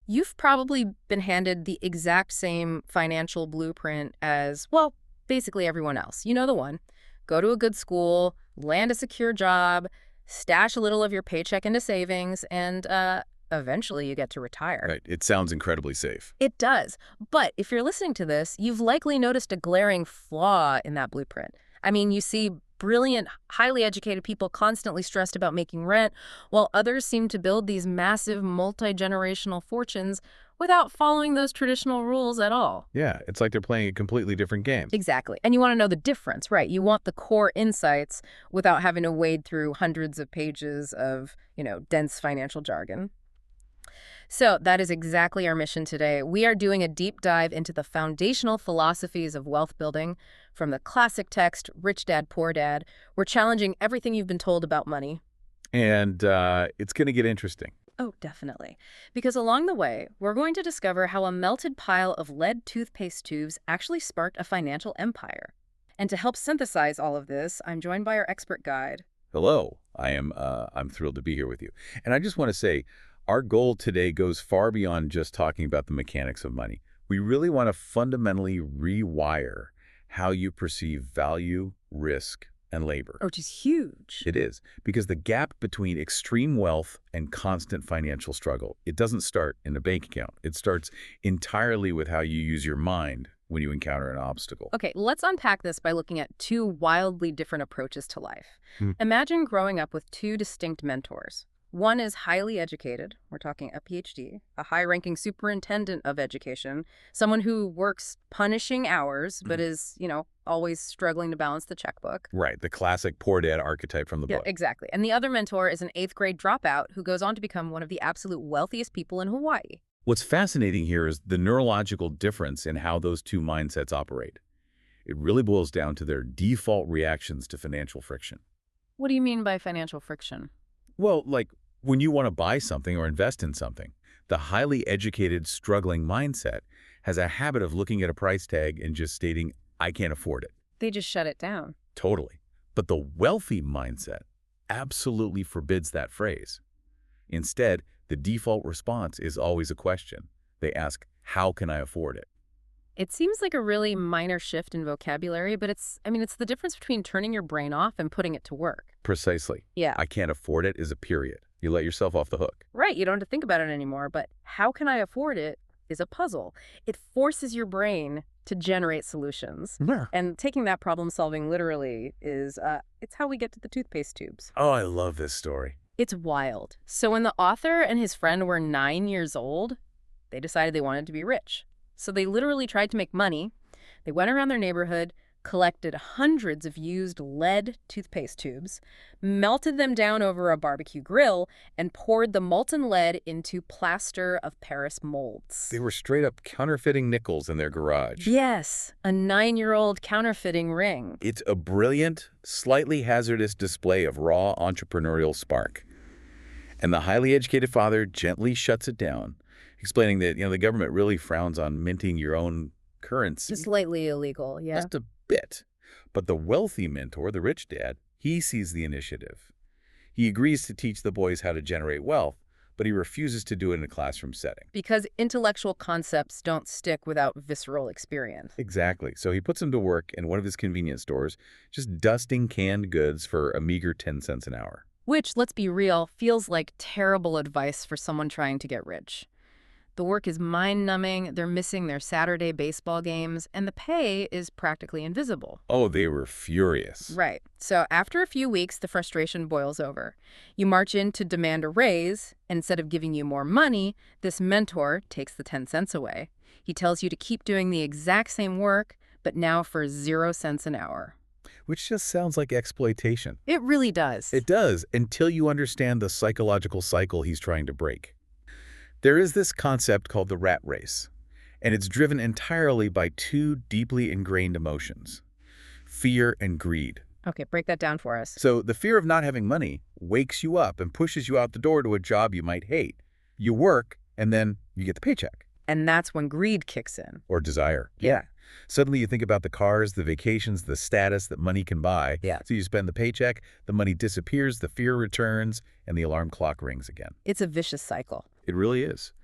You've probably been handed the exact same financial blueprint as, well, basically everyone else. You know the one. Go to a good school, land a secure job, stash a little of your paycheck into savings, and eventually you get to retire. Right. It sounds incredibly safe. It does. But if you're listening to this, you've likely noticed a glaring flaw in that blueprint. I mean, you see brilliant, highly educated people constantly stressed about making rent, while others seem to build these massive multi-generational fortunes without following those traditional rules at all. Yeah, it's like they're playing a completely different game. Exactly. And you want to know the difference, right? You want the core insights without having to wade through hundreds of pages of, dense financial jargon. So that is exactly our mission today. We are doing a deep dive into the foundational philosophies of wealth building, from the classic text, Rich Dad, Poor Dad. We're challenging everything you've been told about money. And it's going to get interesting. Oh, definitely. Because along the way, we're going to discover how a melted pile of lead toothpaste tubes actually sparked a financial empire. And to help synthesize all of this, I'm joined by our expert guide. Hello, I'm thrilled to be here with you. And I just want to say, our goal today goes far beyond just talking about the mechanics of money. We really want to fundamentally rewire how you perceive value, risk, and labor. Which is huge. It is, because the gap between extreme wealth and constant financial struggle, it doesn't start in a bank account. It starts entirely with how you use your mind when you encounter an obstacle. Okay, let's unpack this by looking at two wildly different approaches to life. Hmm. Imagine growing up with two distinct mentors. One is highly educated, we're talking a PhD, a high-ranking superintendent of education, someone who works punishing hours, but is, always struggling to balance the checkbook. Right, the classic poor dad archetype from the Yeah, book. exactly. And the other mentor is an eighth-grade dropout who goes on to become one of the absolute wealthiest people in Hawaii. What's fascinating here is the neurological difference in how those two mindsets operate. It really boils down to their default reactions to financial friction. What do you mean by financial friction? Well, like when you want to buy something or invest in something, the highly educated, struggling mindset has a habit of looking at a price tag and just stating, I can't afford it. They just shut it down. Totally. But the wealthy mindset absolutely forbids that phrase. Instead, the default response is always a question. They ask, how can I afford it? It seems like a really minor shift in vocabulary, but it's the difference between turning your brain off and putting it to work. Precisely. Yeah. I can't afford it is a period. You let yourself off the hook. Right, you don't have to think about it anymore, but how can I afford it is a puzzle. It forces your brain to generate solutions. Yeah. And taking that problem solving literally is, it's how we get to the toothpaste tubes. Oh, I love this story. It's wild. So when the author and his friend were 9 years old, they decided they wanted to be rich. So they literally tried to make money. They went around their neighborhood, collected hundreds of used lead toothpaste tubes, melted them down over a barbecue grill, and poured the molten lead into plaster of Paris molds. They were straight up counterfeiting nickels in their garage. Yes, a 9-year-old counterfeiting ring. It's a brilliant, slightly hazardous display of raw entrepreneurial spark. And the highly educated father gently shuts it down, explaining that, the government really frowns on minting your own currency. It's slightly illegal, yeah. Just a bit. But the wealthy mentor, the rich dad, he sees the initiative. He agrees to teach the boys how to generate wealth, but he refuses to do it in a classroom setting. Because intellectual concepts don't stick without visceral experience. Exactly. So he puts them to work in one of his convenience stores, just dusting canned goods for a meager 10 cents an hour. Which, let's be real, feels like terrible advice for someone trying to get rich. The work is mind-numbing, they're missing their Saturday baseball games, and the pay is practically invisible. Oh, they were furious. Right. So after a few weeks, the frustration boils over. You march in to demand a raise. Instead of giving you more money, this mentor takes the 10 cents away. He tells you to keep doing the exact same work, but now for 0 cents an hour. Which just sounds like exploitation. It really does. It does, until you understand the psychological cycle he's trying to break. There is this concept called the rat race, and it's driven entirely by two deeply ingrained emotions, fear and greed. Okay, break that down for us. So the fear of not having money wakes you up and pushes you out the door to a job you might hate. You work, and then you get the paycheck. And that's when greed kicks in. Or desire. Yeah. Suddenly you think about the cars, the vacations, the status that money can buy. Yeah. So you spend the paycheck, the money disappears, the fear returns, and the alarm clock rings again. It's a vicious cycle. It really is.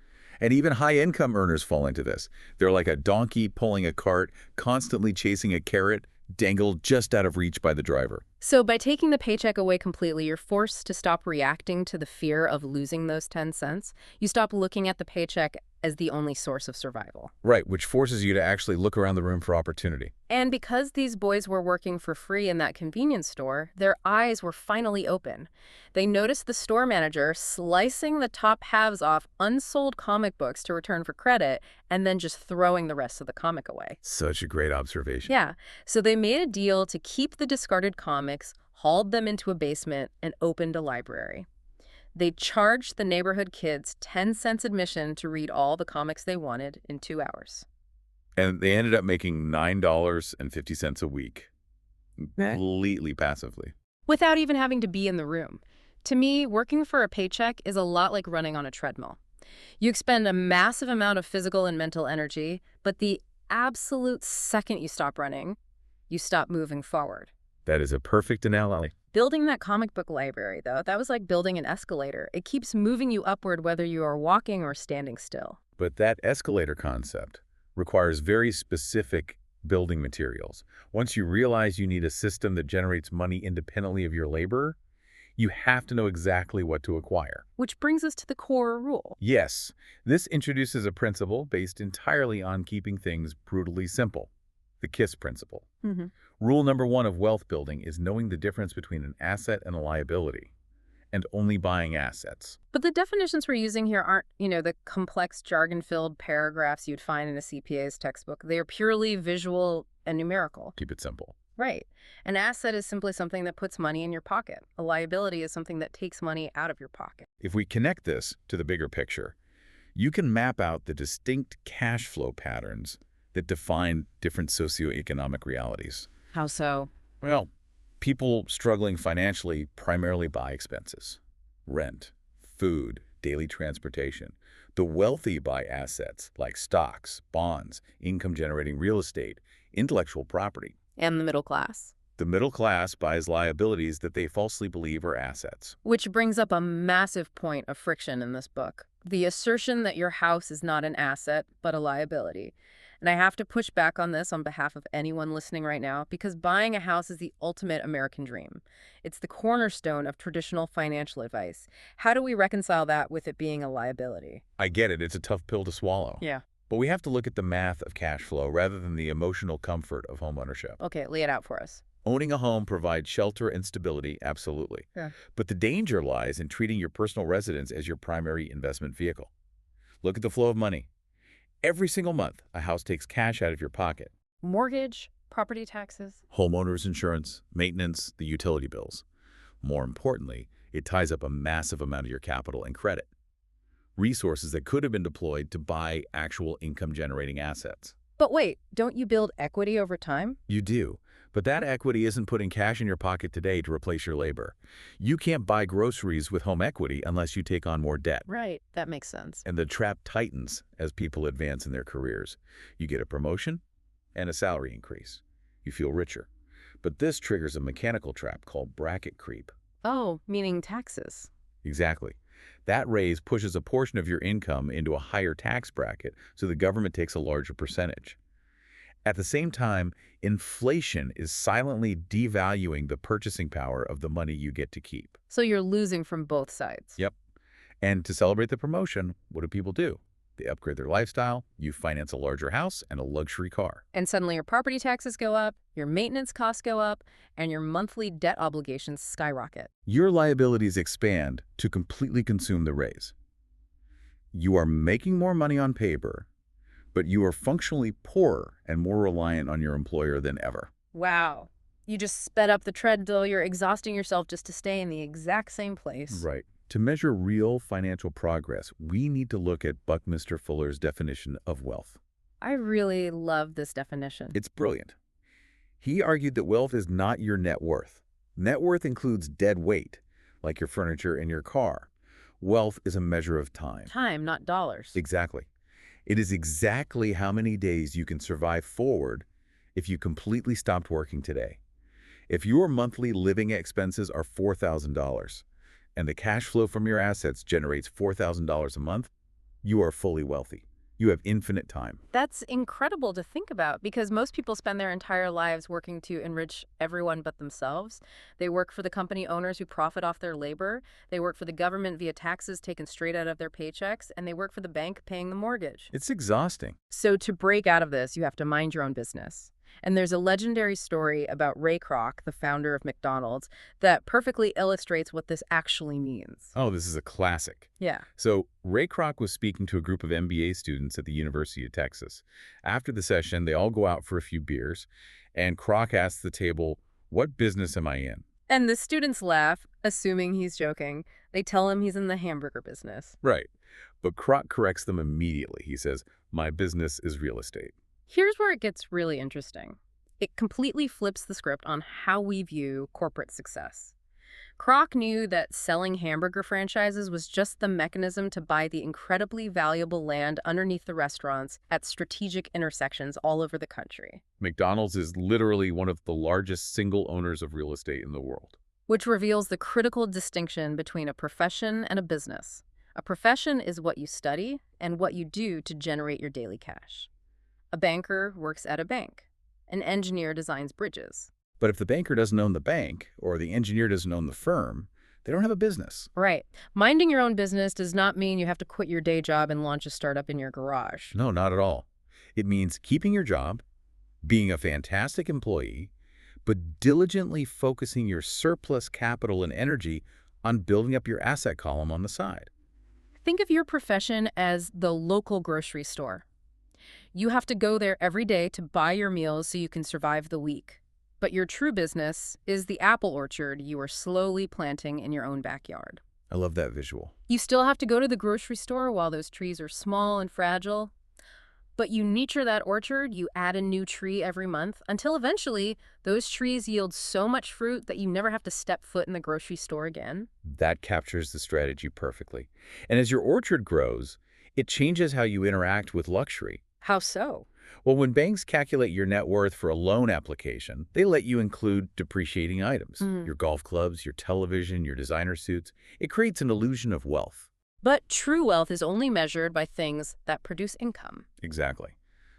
And even high-income earners fall into this. They're like a donkey pulling a cart, constantly chasing a carrot dangled just out of reach by the driver. So by taking the paycheck away completely, you're forced to stop reacting to the fear of losing those 10 cents. You stop looking at the paycheck as the only source of survival. Right, which forces you to actually look around the room for opportunity. And because these boys were working for free in that convenience store, their eyes were finally open. They noticed the store manager slicing the top halves off unsold comic books to return for credit and then just throwing the rest of the comic away. Such a great observation. Yeah, so they made a deal to keep the discarded comics, hauled them into a basement, and opened a library. They charged the neighborhood kids 10 cents admission to read all the comics they wanted in 2 hours. And they ended up making $9.50 a week, completely passively. Without even having to be in the room. To me, working for a paycheck is a lot like running on a treadmill. You expend a massive amount of physical and mental energy, but the absolute second you stop running, you stop moving forward. That is a perfect analogy. Building that comic book library, though, that was like building an escalator. It keeps moving you upward whether you are walking or standing still. But that escalator concept requires very specific building materials. Once you realize you need a system that generates money independently of your labor, you have to know exactly what to acquire. Which brings us to the core rule. Yes, this introduces a principle based entirely on keeping things brutally simple, the KISS principle. Mm-hmm. Rule number 1 of wealth building is knowing the difference between an asset and a liability, and only buying assets. But the definitions we're using here aren't, the complex jargon-filled paragraphs you'd find in a CPA's textbook. They are purely visual and numerical. Keep it simple. Right. An asset is simply something that puts money in your pocket. A liability is something that takes money out of your pocket. If we connect this to the bigger picture, you can map out the distinct cash flow patterns that define different socioeconomic realities. How so? Well, people struggling financially primarily buy expenses: rent, food, daily transportation. The wealthy buy assets like stocks, bonds, income-generating real estate, intellectual property. And the middle class. The middle class buys liabilities that they falsely believe are assets. Which brings up a massive point of friction in this book. The assertion that your house is not an asset, but a liability. And I have to push back on this on behalf of anyone listening right now, because buying a house is the ultimate American dream. It's the cornerstone of traditional financial advice. How do we reconcile that with it being a liability? I get it. It's a tough pill to swallow. Yeah. But we have to look at the math of cash flow rather than the emotional comfort of homeownership. Okay, lay it out for us. Owning a home provides shelter and stability, absolutely. Yeah. But the danger lies in treating your personal residence as your primary investment vehicle. Look at the flow of money. Every single month, a house takes cash out of your pocket. Mortgage, property taxes. Homeowners insurance, maintenance, the utility bills. More importantly, it ties up a massive amount of your capital and credit. Resources that could have been deployed to buy actual income-generating assets. But wait, don't you build equity over time? You do. But that equity isn't putting cash in your pocket today to replace your labor. You can't buy groceries with home equity unless you take on more debt. Right, that makes sense. And the trap tightens as people advance in their careers. You get a promotion and a salary increase. You feel richer. But this triggers a mechanical trap called bracket creep. Oh, meaning taxes. Exactly. That raise pushes a portion of your income into a higher tax bracket, so the government takes a larger percentage. At the same time, inflation is silently devaluing the purchasing power of the money you get to keep. So you're losing from both sides. Yep. And to celebrate the promotion, what do people do? They upgrade their lifestyle, you finance a larger house and a luxury car. And suddenly your property taxes go up, your maintenance costs go up, and your monthly debt obligations skyrocket. Your liabilities expand to completely consume the raise. You are making more money on paper, but you are functionally poorer and more reliant on your employer than ever. Wow. You just sped up the treadmill. You're exhausting yourself just to stay in the exact same place. Right. To measure real financial progress, we need to look at Buckminster Fuller's definition of wealth. I really love this definition. It's brilliant. He argued that wealth is not your net worth. Net worth includes dead weight, like your furniture and your car. Wealth is a measure of time. Time, not dollars. Exactly. It is exactly how many days you can survive forward if you completely stopped working today. If your monthly living expenses are $4,000 and the cash flow from your assets generates $4,000 a month, you are fully wealthy. You have infinite time. That's incredible to think about because most people spend their entire lives working to enrich everyone but themselves. They work for the company owners who profit off their labor. They work for the government via taxes taken straight out of their paychecks. And they work for the bank paying the mortgage. It's exhausting. So to break out of this, you have to mind your own business. And there's a legendary story about Ray Kroc, the founder of McDonald's, that perfectly illustrates what this actually means. Oh, this is a classic. Yeah. So Ray Kroc was speaking to a group of MBA students at the University of Texas. After the session, they all go out for a few beers, and Kroc asks the table, "What business am I in?" And the students laugh, assuming he's joking. They tell him he's in the hamburger business. Right. But Kroc corrects them immediately. He says, "My business is real estate." Here's where it gets really interesting. It completely flips the script on how we view corporate success. Kroc knew that selling hamburger franchises was just the mechanism to buy the incredibly valuable land underneath the restaurants at strategic intersections all over the country. McDonald's is literally one of the largest single owners of real estate in the world. Which reveals the critical distinction between a profession and a business. A profession is what you study and what you do to generate your daily cash. A banker works at a bank. An engineer designs bridges. But if the banker doesn't own the bank, or the engineer doesn't own the firm, they don't have a business. Right. Minding your own business does not mean you have to quit your day job and launch a startup in your garage. No, not at all. It means keeping your job, being a fantastic employee, but diligently focusing your surplus capital and energy on building up your asset column on the side. Think of your profession as the local grocery store. You have to go there every day to buy your meals so you can survive the week. But your true business is the apple orchard you are slowly planting in your own backyard. I love that visual. You still have to go to the grocery store while those trees are small and fragile. But you nurture that orchard, you add a new tree every month, until eventually those trees yield so much fruit that you never have to step foot in the grocery store again. That captures the strategy perfectly. And as your orchard grows, it changes how you interact with luxury. How so? Well, when banks calculate your net worth for a loan application, they let you include depreciating items, your golf clubs, your television, your designer suits. It creates an illusion of wealth. But true wealth is only measured by things that produce income. Exactly.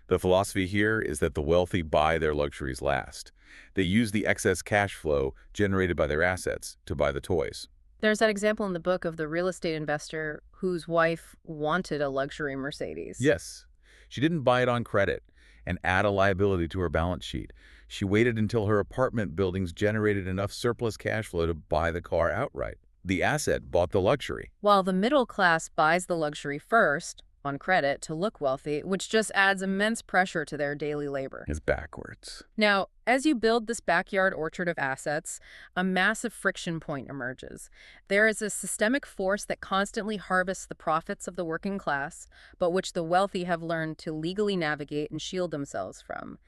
The philosophy here is that the wealthy buy their luxuries last. They use the excess cash flow generated by their assets to buy the toys. There's that example in the book of the real estate investor whose wife wanted a luxury Mercedes. Yes. She didn't buy it on credit and add a liability to her balance sheet. She waited until her apartment buildings generated enough surplus cash flow to buy the car outright. The asset bought the luxury. While the middle class buys the luxury first, on credit, to look wealthy, which just adds immense pressure to their daily labor. It's backwards. Now, as you build this backyard orchard of assets, a massive friction point emerges. There is a systemic force that constantly harvests the profits of the working class, but which the wealthy have learned to legally navigate and shield themselves from.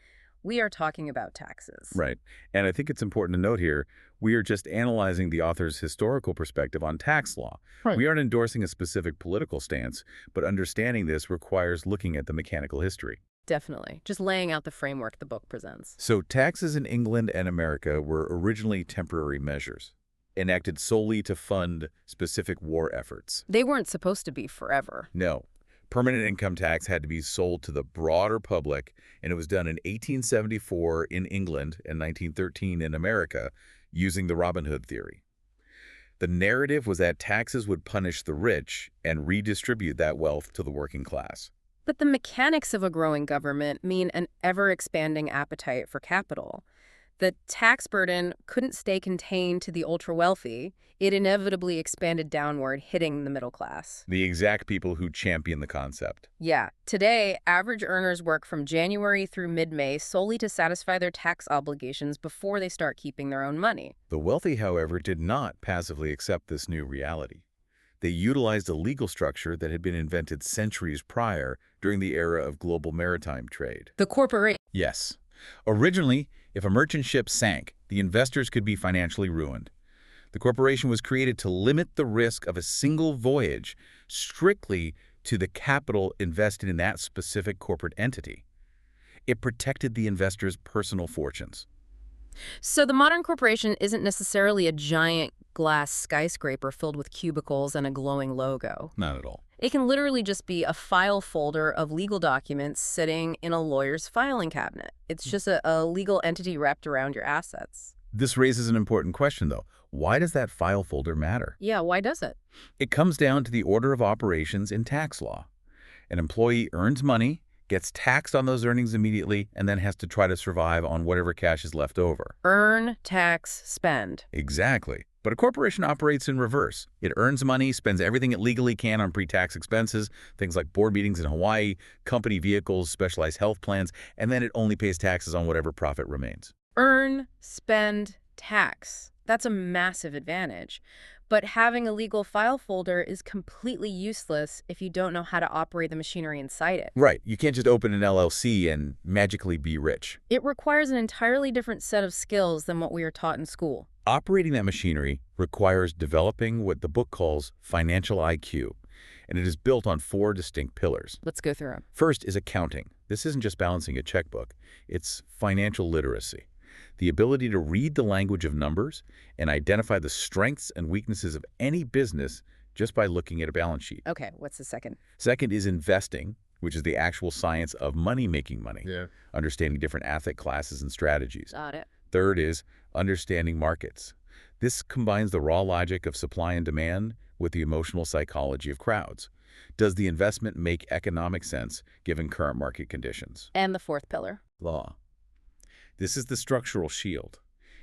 We are talking about taxes. Right. And I think it's important to note here, we are just analyzing the author's historical perspective on tax law. Right. We aren't endorsing a specific political stance, but understanding this requires looking at the mechanical history. Definitely. Just laying out the framework the book presents. So taxes in England and America were originally temporary measures, enacted solely to fund specific war efforts. They weren't supposed to be forever. No. Permanent income tax had to be sold to the broader public, and it was done in 1874 in England and 1913 in America using the Robin Hood theory. The narrative was that taxes would punish the rich and redistribute that wealth to the working class. But the mechanics of a growing government mean an ever-expanding appetite for capital. The tax burden couldn't stay contained to the ultra-wealthy. It inevitably expanded downward, hitting the middle class. The exact people who champion the concept. Yeah. Today, average earners work from January through mid-May solely to satisfy their tax obligations before they start keeping their own money. The wealthy, however, did not passively accept this new reality. They utilized a legal structure that had been invented centuries prior during the era of global maritime trade. The corporation. Yes. Originally, if a merchant ship sank, the investors could be financially ruined. The corporation was created to limit the risk of a single voyage strictly to the capital invested in that specific corporate entity. It protected the investors' personal fortunes. So the modern corporation isn't necessarily a giant glass skyscraper filled with cubicles and a glowing logo. Not at all. It can literally just be a file folder of legal documents sitting in a lawyer's filing cabinet. It's just a legal entity wrapped around your assets. This raises an important question, though. Why does that file folder matter? Yeah, why does it? It comes down to the order of operations in tax law. An employee earns money, gets taxed on those earnings immediately, and then has to try to survive on whatever cash is left over. Earn, tax, spend. Exactly. But a corporation operates in reverse. It earns money, spends everything it legally can on pre-tax expenses, things like board meetings in Hawaii, company vehicles, specialized health plans, and then it only pays taxes on whatever profit remains. Earn, spend, tax. That's a massive advantage. But having a legal file folder is completely useless if you don't know how to operate the machinery inside it. Right. You can't just open an LLC and magically be rich. It requires an entirely different set of skills than what we are taught in school. Operating that machinery requires developing what the book calls financial IQ, and it is built on 4 distinct pillars. Let's go through them. First is accounting. This isn't just balancing a checkbook. It's financial literacy. The ability to read the language of numbers and identify the strengths and weaknesses of any business just by looking at a balance sheet. Okay, what's the second? Second is investing, which is the actual science of making money, Yeah. understanding different asset classes and strategies. Got it. Third is understanding markets. This combines the raw logic of supply and demand with the emotional psychology of crowds. Does the investment make economic sense given current market conditions? And the fourth pillar. Law. This is the structural shield.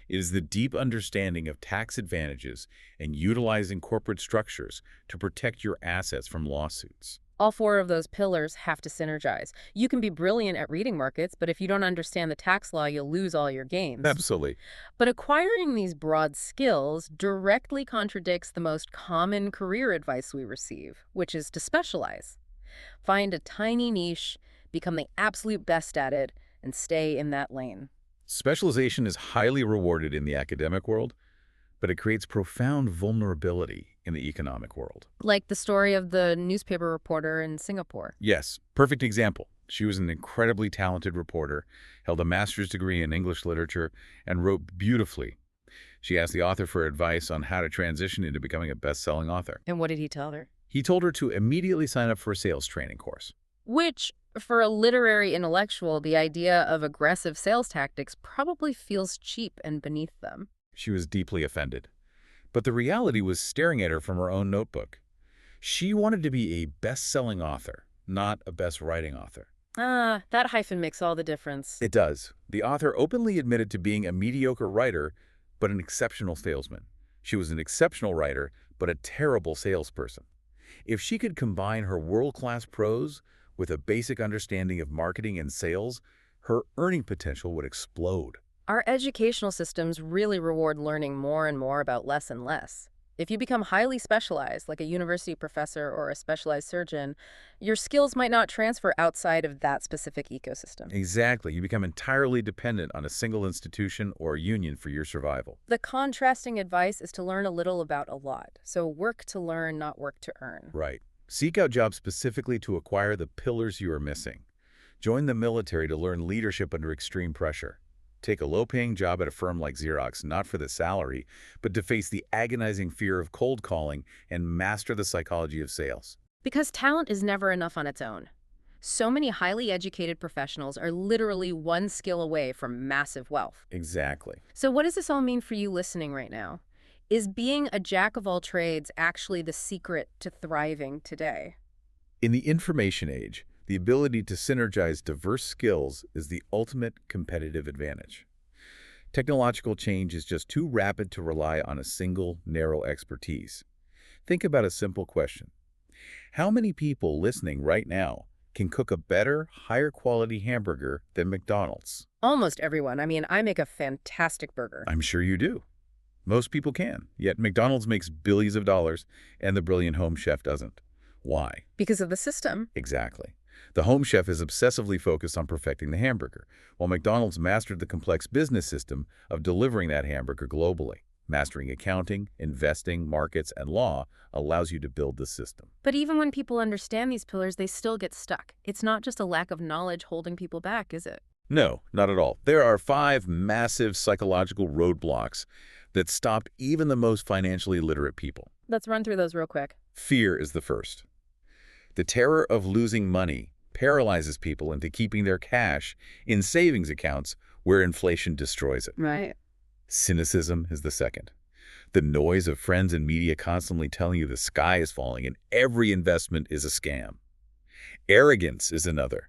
It is the deep understanding of tax advantages and utilizing corporate structures to protect your assets from lawsuits. All 4 of those pillars have to synergize. You can be brilliant at reading markets, but if you don't understand the tax law, you'll lose all your gains. Absolutely. But acquiring these broad skills directly contradicts the most common career advice we receive, which is to specialize. Find a tiny niche, become the absolute best at it, and stay in that lane. Specialization is highly rewarded in the academic world, but it creates profound vulnerability in the economic world. Like the story of the newspaper reporter in Singapore. Yes, perfect example. She was an incredibly talented reporter, held a master's degree in English literature, and wrote beautifully. She asked the author for advice on how to transition into becoming a best-selling author. And what did he tell her? He told her to immediately sign up for a sales training course. Which, for a literary intellectual, the idea of aggressive sales tactics probably feels cheap and beneath them. She was deeply offended. But the reality was staring at her from her own notebook. She wanted to be a best-selling author, not a best-writing author. Ah, that hyphen makes all the difference. It does. The author openly admitted to being a mediocre writer, but an exceptional salesman. She was an exceptional writer, but a terrible salesperson. If she could combine her world-class prose with a basic understanding of marketing and sales, her earning potential would explode. Our educational systems really reward learning more and more about less and less. If you become highly specialized, like a university professor or a specialized surgeon, your skills might not transfer outside of that specific ecosystem. Exactly. You become entirely dependent on a single institution or union for your survival. The contrasting advice is to learn a little about a lot. So work to learn, not work to earn. Right. Seek out jobs specifically to acquire the pillars you are missing. Join the military to learn leadership under extreme pressure. Take a low-paying job at a firm like Xerox, not for the salary, but to face the agonizing fear of cold calling and master the psychology of sales. Because talent is never enough on its own. So many highly educated professionals are literally one skill away from massive wealth. Exactly. So what does this all mean for you listening right now? Is being a jack of all trades actually the secret to thriving today? In the information age, the ability to synergize diverse skills is the ultimate competitive advantage. Technological change is just too rapid to rely on a single, narrow expertise. Think about a simple question. How many people listening right now can cook a better, higher quality hamburger than McDonald's? Almost everyone. I mean, I make a fantastic burger. I'm sure you do. Most people can, yet McDonald's makes billions of dollars and the brilliant home chef doesn't. Why? Because of the system. Exactly. The home chef is obsessively focused on perfecting the hamburger, while McDonald's mastered the complex business system of delivering that hamburger globally. Mastering accounting, investing, markets, and law allows you to build the system. But even when people understand these pillars, they still get stuck. It's not just a lack of knowledge holding people back, is it? No, not at all. There are 5 massive psychological roadblocks that stop even the most financially literate people. Let's run through those real quick. Fear is the first. The terror of losing money paralyzes people into keeping their cash in savings accounts where inflation destroys it. Right. Cynicism is the second. The noise of friends and media constantly telling you the sky is falling and every investment is a scam. Arrogance is another.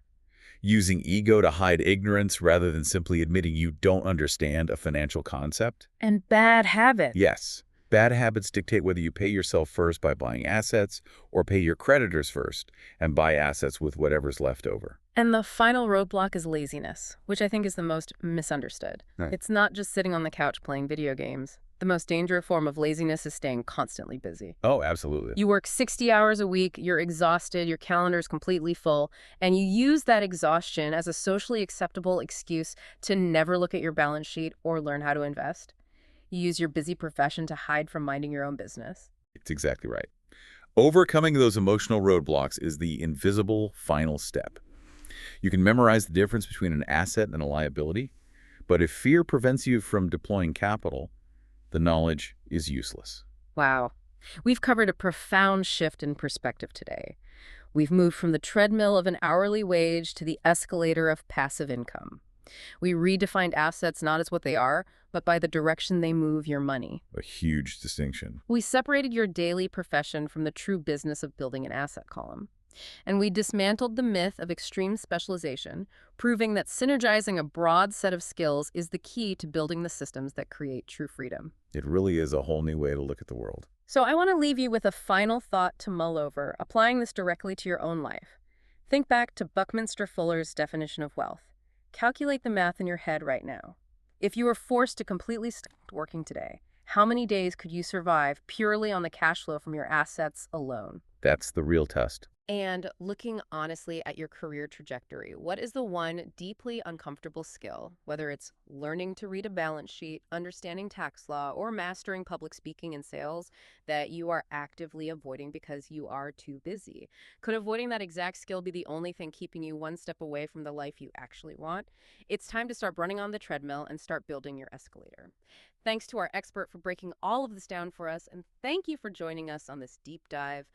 Using ego to hide ignorance rather than simply admitting you don't understand a financial concept. And bad habits. Yes, bad habits dictate whether you pay yourself first by buying assets or pay your creditors first and buy assets with whatever's left over. And the final roadblock is laziness, which I think is the most misunderstood. Right. It's not just sitting on the couch playing video games. The most dangerous form of laziness is staying constantly busy. Oh, absolutely. You work 60 hours a week, you're exhausted, your calendar's completely full, and you use that exhaustion as a socially acceptable excuse to never look at your balance sheet or learn how to invest. You use your busy profession to hide from minding your own business. It's exactly right. Overcoming those emotional roadblocks is the invisible final step. You can memorize the difference between an asset and a liability, but if fear prevents you from deploying capital, the knowledge is useless. Wow. We've covered a profound shift in perspective today. We've moved from the treadmill of an hourly wage to the escalator of passive income. We redefined assets not as what they are, but by the direction they move your money. A huge distinction. We separated your daily profession from the true business of building an asset column. And we dismantled the myth of extreme specialization, proving that synergizing a broad set of skills is the key to building the systems that create true freedom. It really is a whole new way to look at the world. So I want to leave you with a final thought to mull over, applying this directly to your own life. Think back to Buckminster Fuller's definition of wealth. Calculate the math in your head right now. If you were forced to completely stop working today, how many days could you survive purely on the cash flow from your assets alone? That's the real test. And looking honestly at your career trajectory, what is the one deeply uncomfortable skill, whether it's learning to read a balance sheet, understanding tax law, or mastering public speaking and sales, that you are actively avoiding because you are too busy? Could avoiding that exact skill be the only thing keeping you one step away from the life you actually want? It's time to start running on the treadmill and start building your escalator. Thanks to our expert for breaking all of this down for us, and thank you for joining us on this deep dive.